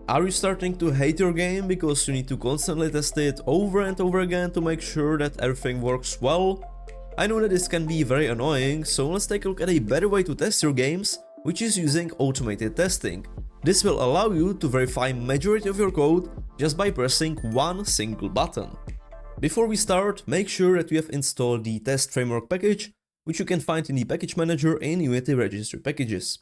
Are you starting to hate your game because you need to constantly test it over and over again to make sure that everything works well? I know that this can be very annoying, so let's take a look at a better way to test your games, which is using automated testing. This will allow you to verify majority of your code just by pressing one single button. Before we start, make sure that you have installed the test framework package, which you can find in the package manager in Unity registry packages.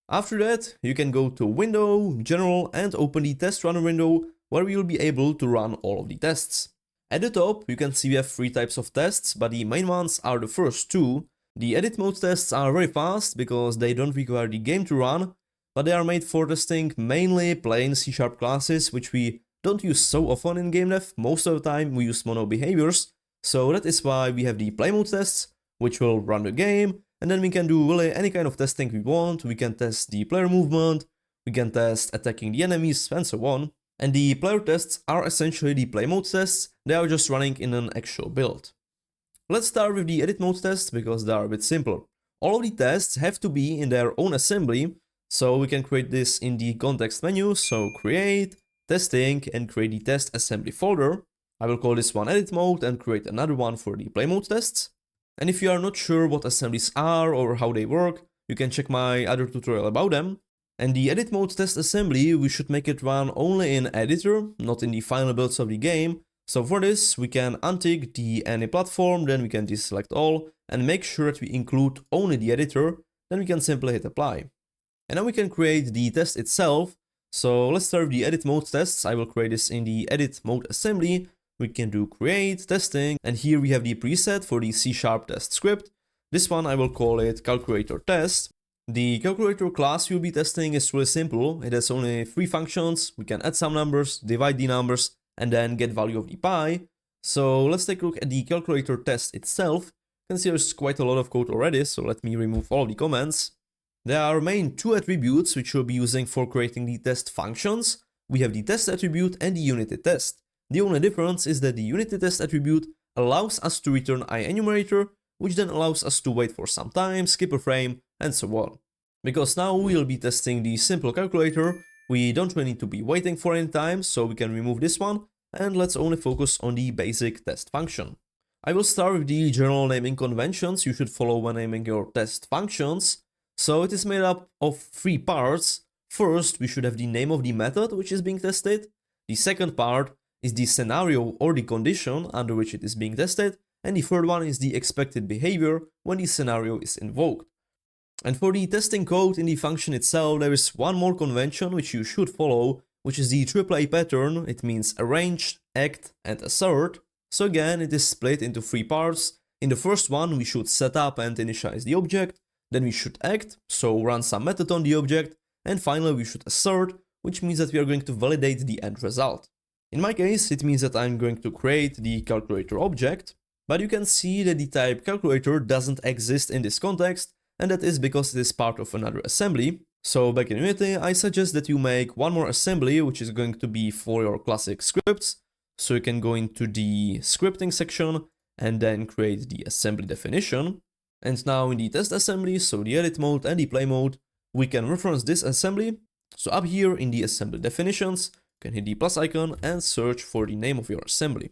After that, you can go to Window, General, and open the test runner window, where you will be able to run all of the tests. At the top, you can see we have three types of tests, but the main ones are the first two. The edit mode tests are very fast because they don't require the game to run, but they are made for testing mainly plain C# classes, which we don't use so often in game dev. Most of the time we use mono behaviors, so that is why we have the play mode tests, which will run the game, and then we can do really any kind of testing we want. We can test the player movement, we can test attacking the enemies, and so on. And the player tests are essentially the play mode tests, they are just running in an actual build. Let's start with the edit mode tests because they are a bit simpler. All of the tests have to be in their own assembly, so we can create this in the context menu, so create, testing, and create the test assembly folder. I will call this one edit mode and create another one for the play mode tests. And if you are not sure what assemblies are or how they work, you can check my other tutorial about them. And the edit mode test assembly, we should make it run only in editor, not in the final builds of the game. So for this, we can untick the any platform, then we can deselect all, and make sure that we include only the editor, then we can simply hit apply. And then we can create the test itself. So let's start with the edit mode tests. I will create this in the edit mode assembly. We can do create, testing, and here we have the preset for the C# test script. This one I will call it calculator test. The calculator class you'll be testing is really simple. It has only three functions. We can add some numbers, divide the numbers, and then get value of the pi. So let's take a look at the calculator test itself. You can see there's quite a lot of code already, so let me remove all the comments. There are main two attributes which we'll be using for creating the test functions. We have the test attribute and the UnityTest. The only difference is that the UnityTest attribute allows us to return IEnumerator, which then allows us to wait for some time, skip a frame, and so on. Because now we'll be testing the simple calculator, we don't really need to be waiting for any time, so we can remove this one, and let's only focus on the basic test function. I will start with the general naming conventions you should follow when naming your test functions. So it is made up of three parts. First, we should have the name of the method which is being tested. The second part is the scenario or the condition under which it is being tested, and the third one is the expected behavior when the scenario is invoked. And for the testing code in the function itself, there is one more convention which you should follow, which is the AAA pattern. It means arrange, act, and assert. So again, it is split into three parts. In the first one, we should set up and initialize the object, then we should act, so run some method on the object, and finally we should assert, which means that we are going to validate the end result. In my case, it means that I'm going to create the calculator object, but you can see that the type calculator doesn't exist in this context, and that is because it is part of another assembly. So back in Unity, I suggest that you make one more assembly, which is going to be for your classic scripts. So you can go into the scripting section and then create the assembly definition. And now in the test assembly, so the edit mode and the play mode, we can reference this assembly. So up here in the assembly definitions, you can hit the plus icon and search for the name of your assembly.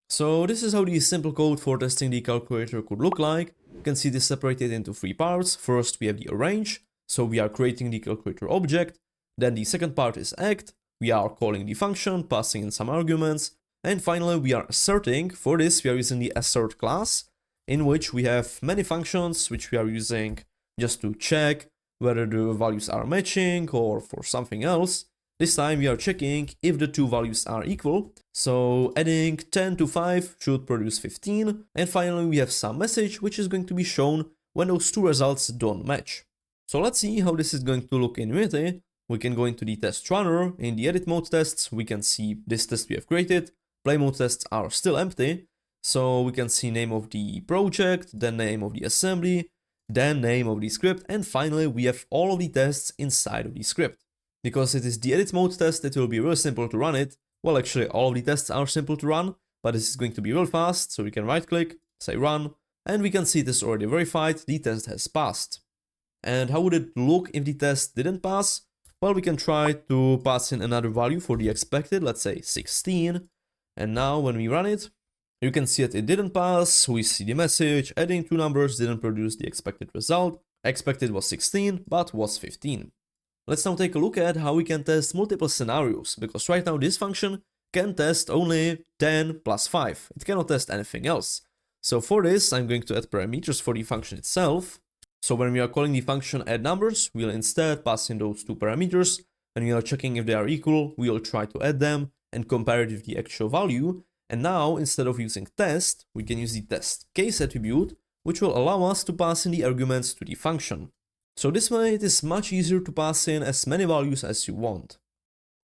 So this is how the simple code for testing the calculator could look like. You can see this separated into three parts. First we have the arrange, so we are creating the calculator object. Then the second part is act, we are calling the function, passing in some arguments. And finally we are asserting. For this we are using the AAA class, in which we have many functions which we are using just to check whether the values are matching or for something else. This time we are checking if the two values are equal. So adding 10 to 5 should produce 15. And finally we have some message which is going to be shown when those two results don't match. So let's see how this is going to look in Unity. We can go into the test runner. In the edit mode tests, we can see this test we have created. Play mode tests are still empty. So we can see name of the project, then name of the assembly, then name of the script, and finally we have all of the tests inside of the script. Because it is the edit mode test, it will be real simple to run it. Well, actually all of the tests are simple to run, but this is going to be real fast, so we can right click, say run, and we can see it is already verified, the test has passed. And how would it look if the test didn't pass? Well, we can try to pass in another value for the expected, let's say 16. And now when we run it, you can see that it didn't pass. We see the message, adding two numbers didn't produce the expected result. Expected was 16, but was 15. Let's now take a look at how we can test multiple scenarios, because right now this function can test only 10 plus 5. It cannot test anything else. So for this, I'm going to add parameters for the function itself. So when we are calling the function add numbers, we'll instead pass in those two parameters. When we are checking if they are equal, we'll try to add them and compare it with the actual value. And now, instead of using test, we can use the TestCase attribute, which will allow us to pass in the arguments to the function. So this way, it is much easier to pass in as many values as you want.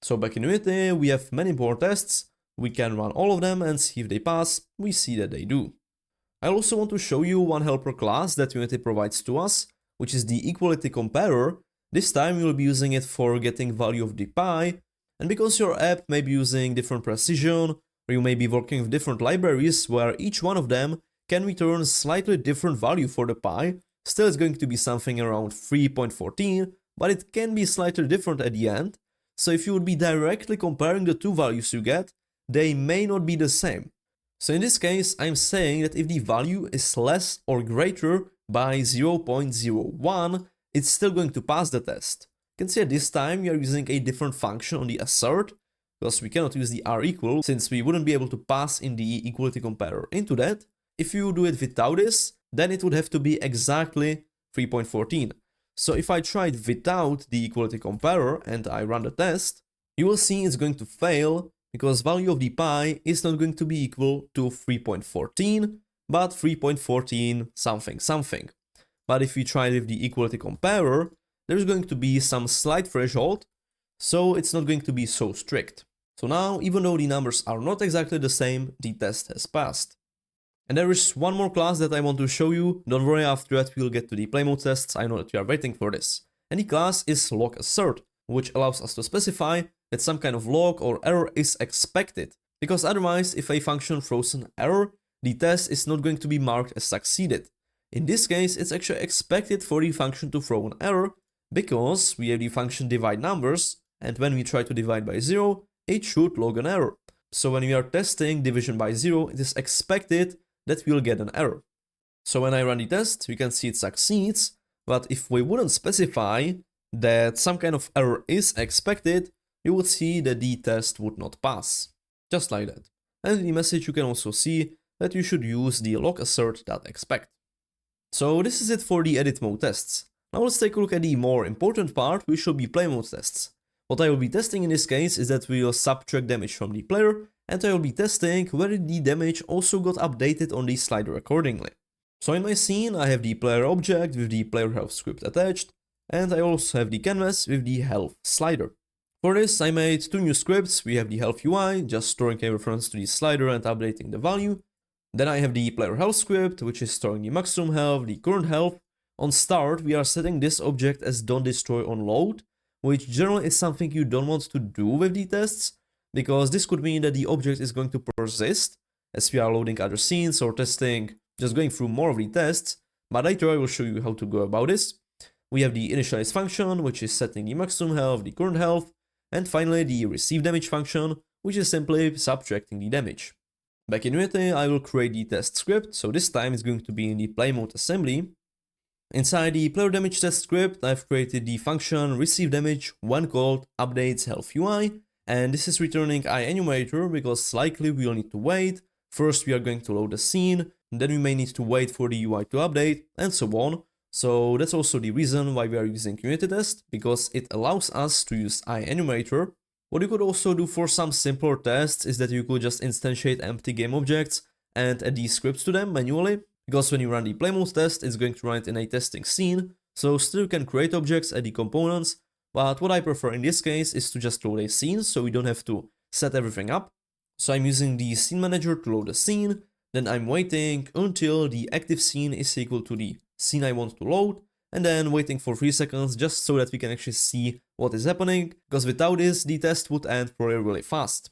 So back in Unity, we have many more tests. We can run all of them and see if they pass. We see that they do. I also want to show you one helper class that Unity provides to us, which is the equality comparer. This time we will be using it for getting value of the pi, and because your app may be using different precision, or you may be working with different libraries where each one of them can return slightly different value for the pi, still it's going to be something around 3.14, but it can be slightly different at the end, so if you would be directly comparing the two values you get, they may not be the same. So in this case, I'm saying that if the value is less or greater by 0.01, it's still going to pass the test. You can see at this time we are using a different function on the assert, because we cannot use the r=, since we wouldn't be able to pass in the equality comparer into that. If you do it without this, then it would have to be exactly 3.14. So if I try it without the equality comparer and I run the test, you will see it's going to fail, because value of the pi is not going to be equal to 3.14, but 3.14 something something. But if we try it with the equality comparer, there's going to be some slight threshold, so it's not going to be so strict. So now, even though the numbers are not exactly the same, the test has passed. And there is one more class that I want to show you. Don't worry, after that we'll get to the play mode tests. I know that you are waiting for this. And the class is LogAssert, which allows us to specify that some kind of log or error is expected, because otherwise if a function throws an error, the test is not going to be marked as succeeded. In this case, it's actually expected for the function to throw an error, because we have the function divide numbers, and when we try to divide by 0, it should log an error. So when we are testing division by 0, it is expected that we'll get an error. So when I run the test, you can see it succeeds, but if we wouldn't specify that some kind of error is expected, you would see that the test would not pass. Just like that. And in the message you can also see that you should use the LogAssert.expect. So this is it for the edit mode tests. Now let's take a look at the more important part, which will be play mode tests. What I will be testing in this case is that we will subtract damage from the player, and I will be testing whether the damage also got updated on the slider accordingly. So in my scene I have the player object with the player health script attached, and I also have the canvas with the health slider. For this, I made two new scripts. We have the health UI, just storing a reference to the slider and updating the value. Then I have the player health script, which is storing the maximum health, the current health. On start, we are setting this object as don't destroy on load, which generally is something you don't want to do with the tests, because this could mean that the object is going to persist as we are loading other scenes or testing, just going through more of the tests, but later I will show you how to go about this. We have the initialize function, which is setting the maximum health, the current health, and finally the receive damage function, which is simply subtracting the damage. Back in Unity, I will create the test script, so this time it's going to be in the play mode assembly. Inside the player damage test script, I've created the function receive damage when called updates health UI, and this is returning iEnumerator because likely we'll need to wait. First we are going to load the scene, then we may need to wait for the UI to update, and so on. So that's also the reason why we are using UnityTest, because it allows us to use iEnumerator. What you could also do for some simpler tests is that you could just instantiate empty game objects and add these scripts to them manually, because when you run the play mode test, it's going to run it in a testing scene, so still you can create objects, add the components, but what I prefer in this case is to just load a scene, so we don't have to set everything up. So I'm using the scene manager to load a scene, then I'm waiting until the active scene is equal to the scene I want to load, and then waiting for 3 seconds just so that we can actually see what is happening, because without this the test would end really fast.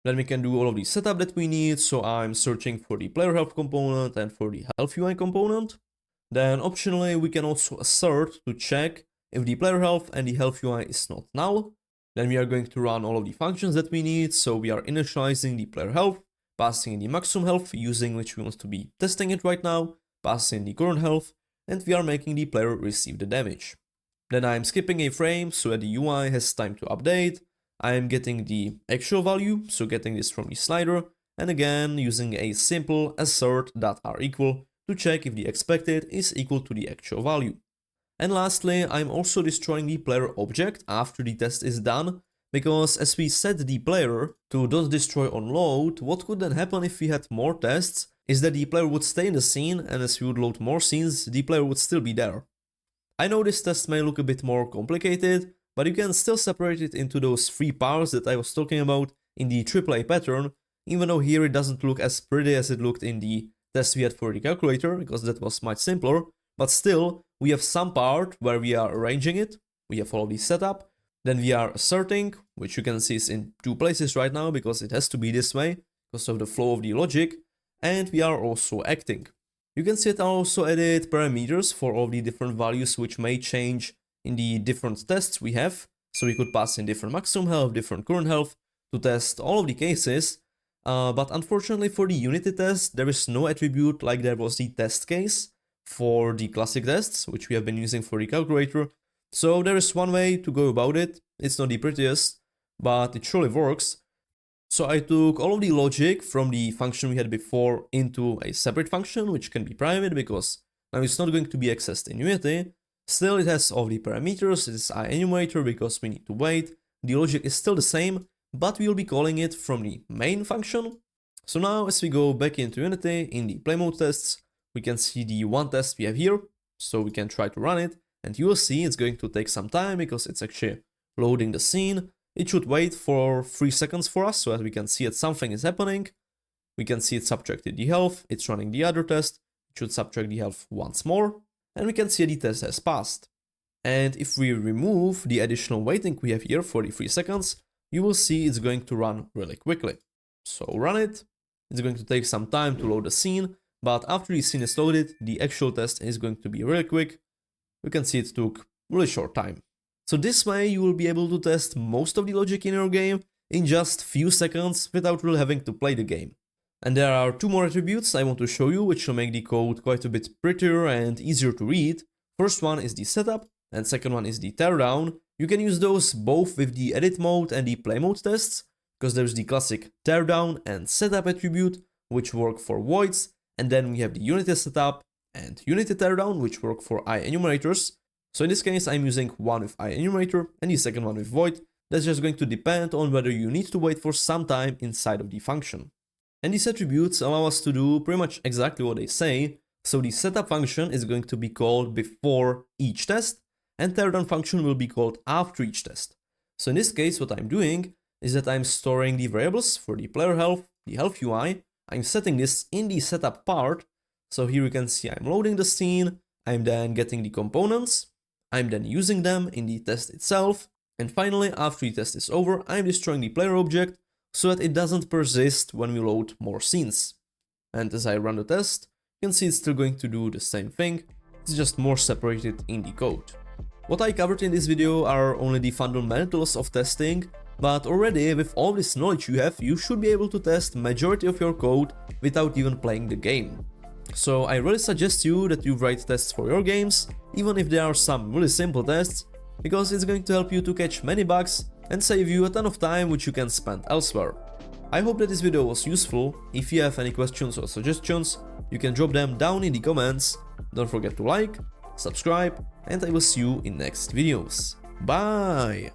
Then we can do all of the setup that we need, so I'm searching for the player health component and for the health UI component. Then optionally we can also assert to check if the player health and the health UI is not null, then we are going to run all of the functions that we need. So we are initializing the player health, passing in the maximum health using which we want to be testing it right now, passing in the current health, and we are making the player receive the damage. Then I'm skipping a frame so that the UI has time to update. I am getting the actual value, so getting this from the slider, and again using a simple assert.rEqual to check if the expected is equal to the actual value. And lastly, I'm also destroying the player object after the test is done, because as we set the player to .destroy on load, what could then happen if we had more tests is that the player would stay in the scene, and as we would load more scenes, the player would still be there. I know this test may look a bit more complicated, but you can still separate it into those 3 parts that I was talking about in the AAA pattern, even though here it doesn't look as pretty as it looked in the test we had for the calculator, because that was much simpler, but still, we have some part where we are arranging it, we have all of the setup, then we are asserting, which you can see is in 2 places right now, because it has to be this way, because of the flow of the logic, and we are also acting. You can see that I also added parameters for all the different values which may change in the different tests we have, so we could pass in different maximum health, different current health, to test all of the cases, but unfortunately for the Unity test, there is no attribute like there was the test case for the classic tests, which we have been using for the calculator. So there is one way to go about it. It's not the prettiest, but it surely works. So I took all of the logic from the function we had before into a separate function, which can be private because now it's not going to be accessed in Unity. Still, it has all the parameters, it is enumerator because we need to wait. The logic is still the same, but we will be calling it from the main function. So now as we go back into Unity in the play mode tests, we can see the one test we have here, so we can try to run it, and you will see it's going to take some time because it's actually loading the scene. It should wait for 3 seconds for us so that we can see that something is happening. We can see it subtracted the health, it's running the other test, it should subtract the health once more, and we can see the test has passed. And if we remove the additional waiting we have here for the 3 seconds, you will see it's going to run really quickly. So run it, it's going to take some time to load the scene, but after the scene is loaded, the actual test is going to be really quick. You can see it took really short time. So this way you will be able to test most of the logic in your game in just few seconds without really having to play the game. And there are 2 more attributes I want to show you which will make the code quite a bit prettier and easier to read. First one is the setup and second one is the TearDown. You can use those both with the edit mode and the play mode tests, because there's the classic TearDown and setup attribute which work for voids, and then we have the Unity setup and Unity TearDown which work for enumerators. So in this case I'm using one with enumerator and the second one with void. That's just going to depend on whether you need to wait for some time inside of the function. And these attributes allow us to do pretty much exactly what they say. So the setup function is going to be called before each test, and TearDown function will be called after each test. So in this case what I'm doing is that I'm storing the variables for the player health, the health UI. I'm setting this in the setup part. So here you can see I'm loading the scene, I'm then getting the components, I'm then using them in the test itself, and finally after the test is over I'm destroying the player object so that it doesn't persist when we load more scenes. And as I run the test, you can see it's still going to do the same thing, it's just more separated in the code. What I covered in this video are only the fundamentals of testing, but already with all this knowledge you have, you should be able to test majority of your code without even playing the game. So I really suggest you that you write tests for your games, even if there are some really simple tests, because it's going to help you to catch many bugs and save you a ton of time which you can spend elsewhere. I hope that this video was useful. If you have any questions or suggestions, you can drop them down in the comments. Don't forget to like, subscribe, and I will see you in next videos. Bye!